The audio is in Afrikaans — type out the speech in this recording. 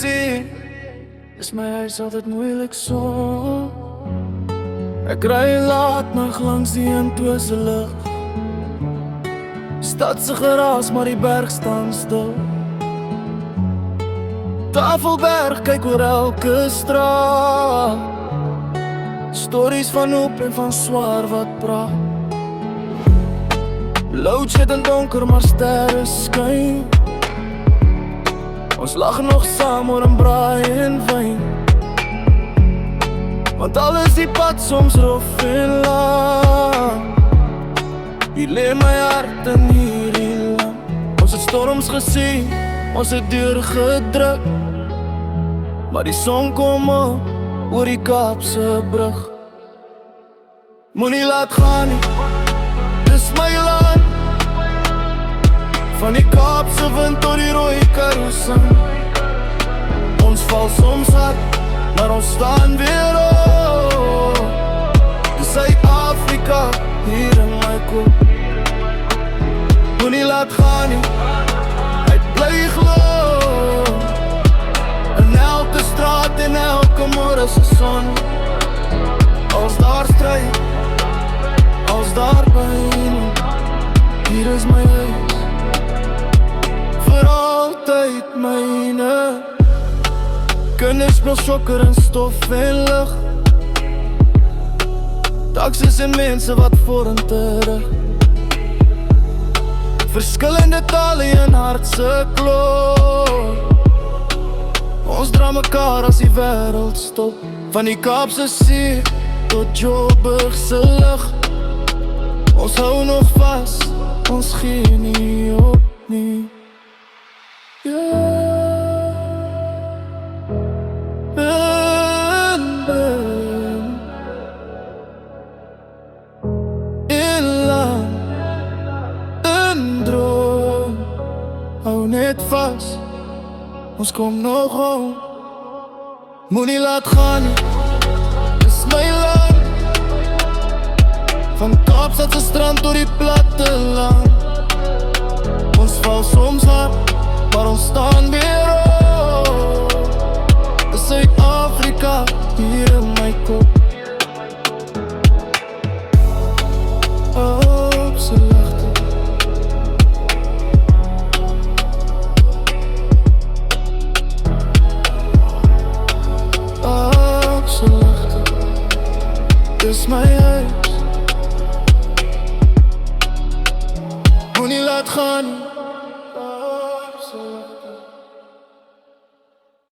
gesien. Is my huis altyd moeilik so. Ek ry laat nag langs die N2 lig. Stad se geraas, maar die berg staan stil. Tafelberg kyk oor elke straat. Stories van hoop en van swaar wat praat. Loadshed donker, maar sterre skyn. Ons lag nog saam oor 'n braai en wyn. Want al is die pad soms rof en lang. Hier lê my hart in hierdie land. Ons het storms gesien, ons het deurgedruk. Maar die son kom op oor die Kaapse brug. Moenie laat gaan nie, dis my land. Van die Kaapse wind tot die rooi Karoesang. Ons val soms hard, maar ons staan weer op. Dis Suid-Afrika hier in my kop. Moenie laat gaan nie, hy bly glo. In elke straat en elke môre se son. Als daar stryd, als daar pyn, hier is my huis, vir altyd myne. Kinders speel sokker in stof en lig. Taxis en mense wat voor en terug. Verskillende tale en hartse klop. Ons dra mekaar as die wêreld stop. Van die Kaapse see tot Joburg se lug. Ons hou nog vas, ons gee nie op nie. Hou net vas, ons kom nog home. Moenie laat gaan nie, dis my land. Van Kaapstad se strand tot die platteland. Ons val soms hard, maar ons staan weer op. Dis Suid-Afrika hier in my kop. Op se ligte. Dis my huis. Moenie laat gaan.